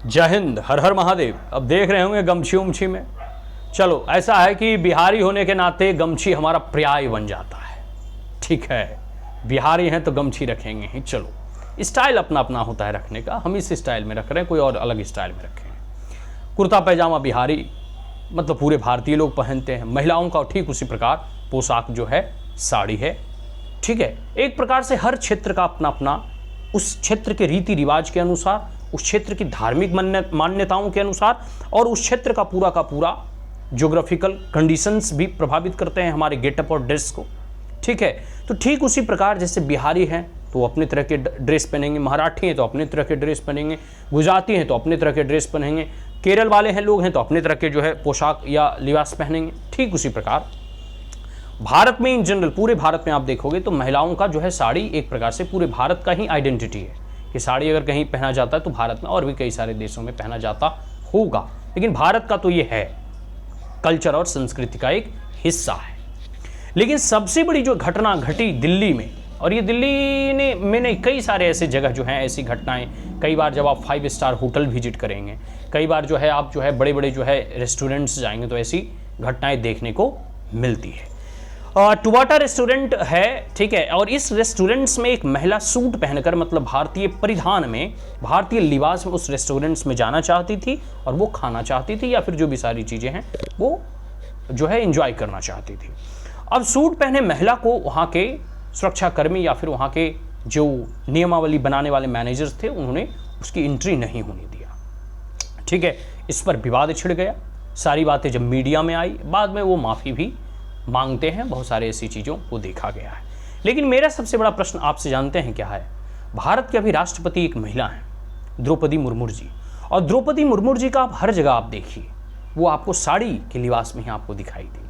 जय हिंद, हर हर महादेव। अब देख रहे होंगे गमछी उमछी में। चलो, ऐसा है कि बिहारी होने के नाते गमछी हमारा पर्याय बन जाता है। ठीक है, बिहारी हैं तो गमछी रखेंगे ही। चलो, स्टाइल अपना अपना होता है रखने का, हम इस स्टाइल में रख रहे हैं, कोई और अलग स्टाइल में रखेंगे। कुर्ता पैजामा बिहारी मतलब पूरे भारतीय लोग पहनते हैं। महिलाओं का ठीक उसी प्रकार पोशाक जो है साड़ी है। ठीक है, एक प्रकार से हर क्षेत्र का अपना अपना उस क्षेत्र के रीति रिवाज के अनुसार, उस क्षेत्र की धार्मिक मान्यताओं के अनुसार और उस क्षेत्र का पूरा ज्योग्राफिकल कंडीशंस भी प्रभावित करते हैं हमारे गेटअप और ड्रेस को। ठीक है, तो ठीक उसी प्रकार जैसे बिहारी हैं तो वो अपने तरह के ड्रेस पहनेंगे, मराठी हैं तो अपने तरह के ड्रेस पहनेंगे, गुजराती हैं तो अपने तरह के ड्रेस पहनेंगे, केरल वाले हैं लोग हैं तो अपने तरह के जो है पोशाक या लिबास पहनेंगे। ठीक उसी प्रकार भारत में इन जनरल, पूरे भारत में आप देखोगे तो महिलाओं का जो है साड़ी एक प्रकार से पूरे भारत का ही आइडेंटिटी है कि साड़ी अगर कहीं पहना जाता है तो भारत में और भी कई सारे देशों में पहना जाता होगा, लेकिन भारत का तो ये है, कल्चर और संस्कृति का एक हिस्सा है। लेकिन सबसे बड़ी जो घटना घटी दिल्ली में, और ये दिल्ली ने मैंने कई सारे ऐसे जगह जो हैं ऐसी घटनाएं, कई बार जब आप 5 स्टार होटल विजिट करेंगे, कई बार जो है आप जो है बड़े बड़े जो है रेस्टोरेंट्स जाएंगे तो ऐसी घटनाएं देखने को मिलती है। टुबाटा रेस्टोरेंट है, ठीक है, और इस रेस्टोरेंट्स में एक महिला सूट पहनकर, मतलब भारतीय परिधान में, भारतीय लिबास में उस रेस्टोरेंट्स में जाना चाहती थी और वो खाना चाहती थी या फिर जो भी सारी चीज़ें हैं वो जो है एंजॉय करना चाहती थी। अब सूट पहने महिला को वहाँ के सुरक्षाकर्मी या फिर वहाँ के जो नियमावली बनाने वाले मैनेजर्स थे उन्होंने उसकी एंट्री नहीं होने दिया। ठीक है, इस पर विवाद छिड़ गया। सारी बातें जब मीडिया में आई, बाद में वो माफ़ी भी मांगते हैं, बहुत सारे ऐसी चीज़ों को देखा गया है। लेकिन मेरा सबसे बड़ा प्रश्न आपसे जानते हैं क्या है? भारत के अभी राष्ट्रपति एक महिला हैं, द्रौपदी मुर्मू जी, और द्रौपदी मुर्मू जी का आप हर जगह आप देखिए वो आपको साड़ी के लिबास में ही आपको दिखाई देगी।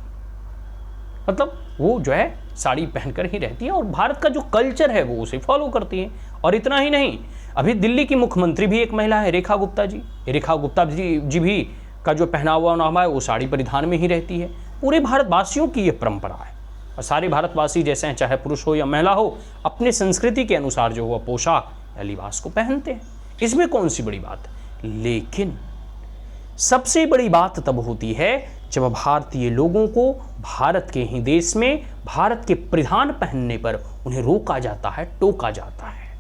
मतलब वो जो है साड़ी पहनकर ही रहती है और भारत का जो कल्चर है वो उसे फॉलो करती है। और इतना ही नहीं, अभी दिल्ली की मुख्यमंत्री भी एक महिला है, रेखा गुप्ता जी। रेखा गुप्ता जी भी का जो पहनावा नाम है वो साड़ी परिधान में ही रहती है। पूरे भारतवासियों की ये परंपरा है और सारे भारतवासी जैसे हैं, चाहे पुरुष हो या महिला हो, अपने संस्कृति के अनुसार जो हुआ पोशाक या लिबास को पहनते हैं। इसमें कौन सी बड़ी बात है? लेकिन सबसे बड़ी बात तब होती है जब भारतीय लोगों को भारत के ही देश में भारत के परिधान पहनने पर उन्हें रोका जाता है, टोका जाता है।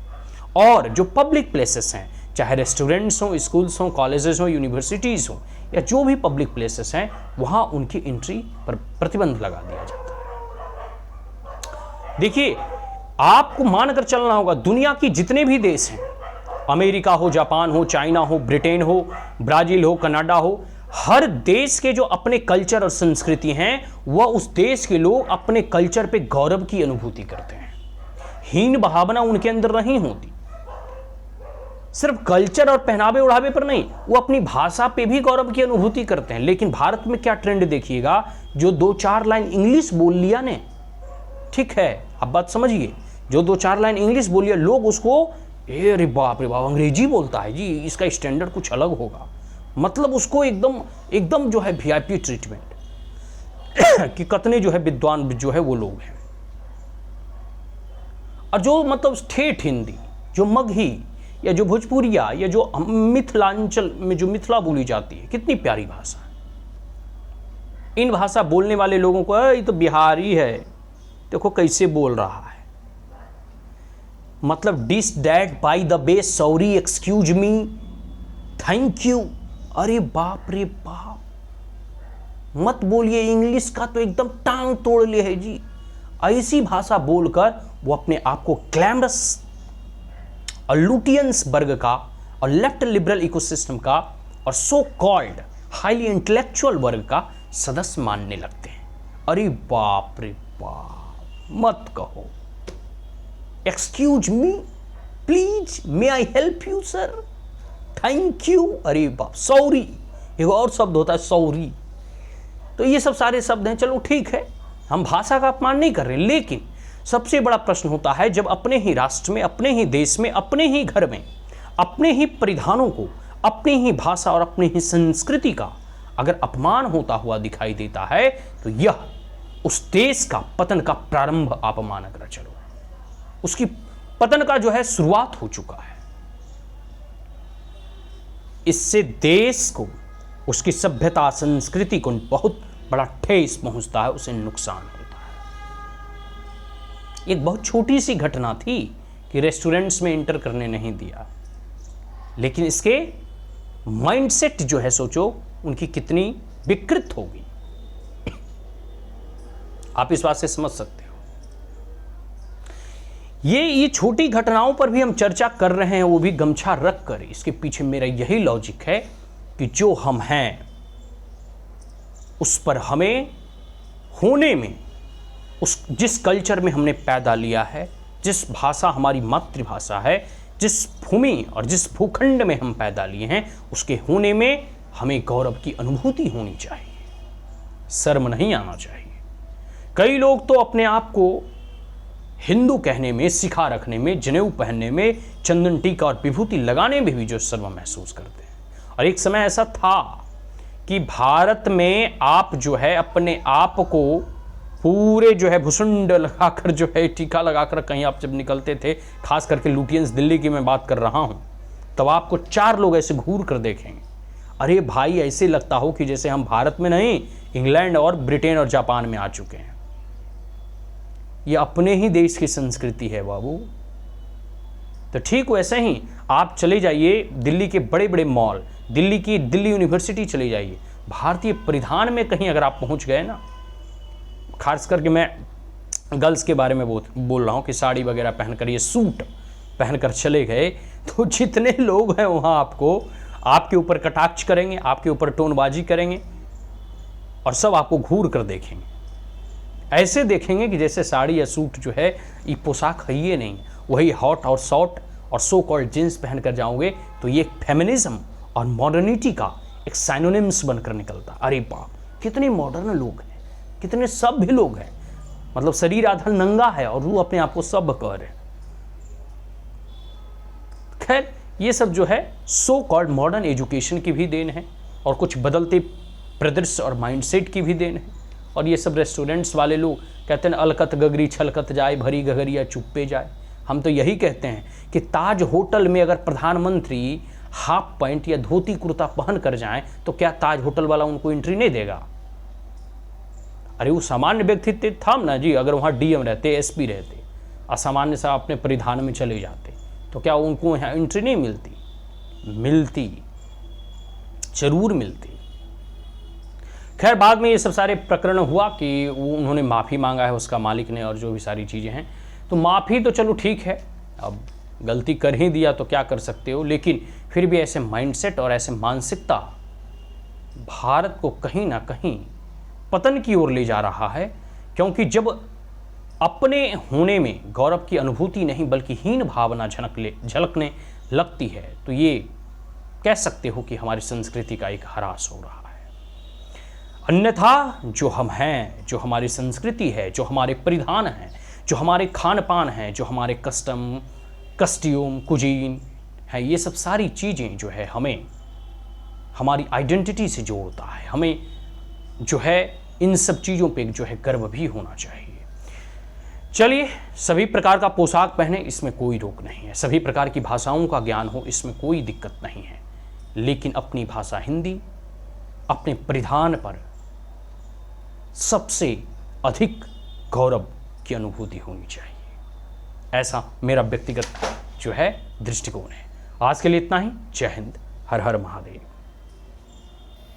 और जो पब्लिक प्लेसेस हैं, चाहे रेस्टोरेंट्स हों, स्कूल्स हों, कॉलेजेस हों, यूनिवर्सिटीज़ हों, या जो भी पब्लिक प्लेसेस हैं, वहाँ उनकी एंट्री पर प्रतिबंध लगा दिया जाता है। देखिए, आपको मानकर चलना होगा, दुनिया की जितने भी देश हैं, अमेरिका हो, जापान हो, चाइना हो, ब्रिटेन हो, ब्राज़ील हो, कनाडा हो, हर देश के जो अपने कल्चर और संस्कृति हैं, वह उस देश के लोग अपने कल्चर पे गौरव की अनुभूति करते हैं। हीन भावना उनके अंदर नहीं होती। सिर्फ कल्चर और पहनावे उड़ावे पर नहीं, वो अपनी भाषा पे भी गौरव की अनुभूति करते हैं। लेकिन भारत में क्या ट्रेंड देखिएगा, जो 2-4 लाइन इंग्लिश बोल लिया ने, ठीक है, अब बात समझिए, जो 2-4 लाइन इंग्लिश बोल लिया, लोग उसको अरे बाप रे बाप अंग्रेजी बोलता है जी, इसका स्टैंडर्ड कुछ अलग होगा, मतलब उसको एकदम जो है VIP ट्रीटमेंट कि कितने जो है विद्वान जो है वो लोग हैं। और जो मतलब ठेठ हिंदी, जो मगही या जो भोजपुरिया या जो मिथिलांचल में जो मिथिला बोली जाती है, कितनी प्यारी भाषा है। इन भाषा बोलने वाले लोगों को ये तो बिहारी है, देखो कैसे बोल रहा है, मतलब this that by the way, sorry, excuse me, thank you. अरे बाप रे बाप, मत बोलिए, इंग्लिश का तो एकदम टांग तोड़ लिया है जी। ऐसी भाषा बोलकर वो अपने आप को ग्लैमरस और लुटियंस वर्ग का और लेफ्ट लिबरल इकोसिस्टम का और सो कॉल्ड हाईली इंटेलेक्चुअल वर्ग का सदस्य मानने लगते हैं। अरे बाप रे बाप, मत कहो। Excuse me, please, may I help you sir, thank you, अरे बाप, सॉरी, एक और शब्द होता है सॉरी। तो ये सब सारे शब्द हैं, चलो ठीक है, हम भाषा का अपमान नहीं कर रहे, लेकिन सबसे बड़ा प्रश्न होता है जब अपने ही राष्ट्र में, अपने ही देश में, अपने ही घर में, अपने ही परिधानों को, अपनी ही भाषा और अपनी ही संस्कृति का अगर अपमान होता हुआ दिखाई देता है तो यह उस देश का पतन का प्रारंभ आप मानकर चलो, उसकी पतन का जो है शुरुआत हो चुका है। इससे देश को, उसकी सभ्यता संस्कृति को बहुत बड़ा ठेस पहुंचता है, उसे नुकसान होता है। एक बहुत छोटी सी घटना थी कि रेस्टोरेंट्स में एंटर करने नहीं दिया, लेकिन इसके माइंडसेट जो है, सोचो उनकी कितनी विकृत होगी। आप इस बात से समझ सकते हो। ये छोटी घटनाओं पर भी हम चर्चा कर रहे हैं, वो भी गमछा रख कर। इसके पीछे मेरा यही लॉजिक है कि जो हम हैं उस पर हमें होने में, उस जिस कल्चर में हमने पैदा लिया है, जिस भाषा हमारी मातृभाषा है, जिस भूमि और जिस भूखंड में हम पैदा लिए हैं, उसके होने में हमें गौरव की अनुभूति होनी चाहिए, शर्म नहीं आना चाहिए। कई लोग तो अपने आप को हिंदू कहने में, सिखा रखने में, जनेऊ पहनने में, चंदन टीका और विभूति लगाने में भी जो शर्म महसूस करते हैं। और एक समय ऐसा था कि भारत में आप जो है अपने आप को पूरे जो है भुसुंड लगाकर, जो है टीका लगाकर कहीं आप जब निकलते थे, खास करके लुटियंस दिल्ली की मैं बात कर रहा हूं, तब आपको 4 लोग ऐसे घूर कर देखेंगे। अरे भाई, ऐसे लगता हो कि जैसे हम भारत में नहीं, इंग्लैंड और ब्रिटेन और जापान में आ चुके हैं। ये अपने ही देश की संस्कृति है बाबू। तो ठीक वैसे ही आप चले जाइए दिल्ली के बड़े बड़े मॉल, दिल्ली यूनिवर्सिटी चले जाइए, भारतीय परिधान में कहीं अगर आप पहुंच गए ना, खास करके मैं गर्ल्स के बारे में बोल रहा हूँ कि साड़ी वगैरह पहनकर, ये सूट पहनकर चले गए, तो जितने लोग हैं वहाँ आपके ऊपर कटाक्ष करेंगे, आपके ऊपर टोनबाजी करेंगे और सब आपको घूर कर देखेंगे। ऐसे देखेंगे कि जैसे साड़ी या सूट जो है ये पोशाक है ही नहीं। वही हॉट और शॉर्ट और सो कॉल्ड जींस पहनकर जाओगे तो ये फेमिनिज्म और मॉडर्निटी का एक साइनोनिम्स बनकर निकलता। अरे बाप, कितने मॉडर्न लोग हैं, कितने सभ्य लोग हैं। मतलब शरीर आधा नंगा है और वो अपने आप को सभ्य कह रहे हैं। खैर, ये सब जो है सो कॉल्ड मॉडर्न एजुकेशन की भी देन है और कुछ बदलते परिदृश्य और माइंडसेट की भी देन है। और ये सब रेस्टोरेंट्स वाले लोग कहते हैं अलकत गगरी छलकत जाए, भरी गगरिया चुप्पे जाए। हम तो यही कहते हैं कि ताज होटल में अगर प्रधानमंत्री हाफ पैंट या धोती कुर्ता पहन कर जाएं तो क्या ताज होटल वाला उनको एंट्री नहीं देगा? अरे वो सामान्य व्यक्ति था ना जी, अगर वहाँ डीएम रहते, एसपी रहते, असामान्य सा अपने परिधान में चले जाते तो क्या उनको यहाँ एंट्री नहीं मिलती? मिलती, जरूर मिलती। खैर, बाद में ये सब सारे प्रकरण हुआ कि उन्होंने माफ़ी मांगा है उसका मालिक ने और जो भी सारी चीज़ें हैं, तो माफ़ी तो चलो ठीक है, अब गलती कर ही दिया तो क्या कर सकते हो। लेकिन फिर भी ऐसे माइंडसेट और ऐसे मानसिकता भारत को कहीं ना कहीं पतन की ओर ले जा रहा है। क्योंकि जब अपने होने में गौरव की अनुभूति नहीं बल्कि हीन भावना झलकने लगती है तो ये कह सकते हो कि हमारी संस्कृति का एक ह्रास हो रहा है। अन्यथा जो हम हैं, जो हमारी संस्कृति है, जो हमारे परिधान हैं, जो हमारे खान पान हैं, जो हमारे कस्ट्यूम कुजीन है, ये सब सारी चीज़ें जो है हमें हमारी आइडेंटिटी से जोड़ता है। हमें जो है इन सब चीज़ों पे जो है गर्व भी होना चाहिए। चलिए, सभी प्रकार का पोशाक पहने, इसमें कोई रोक नहीं है। सभी प्रकार की भाषाओं का ज्ञान हो, इसमें कोई दिक्कत नहीं है। लेकिन अपनी भाषा हिंदी, अपने परिधान पर सबसे अधिक गौरव की अनुभूति होनी चाहिए। ऐसा मेरा व्यक्तिगत जो है दृष्टिकोण है। आज के लिए इतना ही। जय हिंद, हर हर महादेव।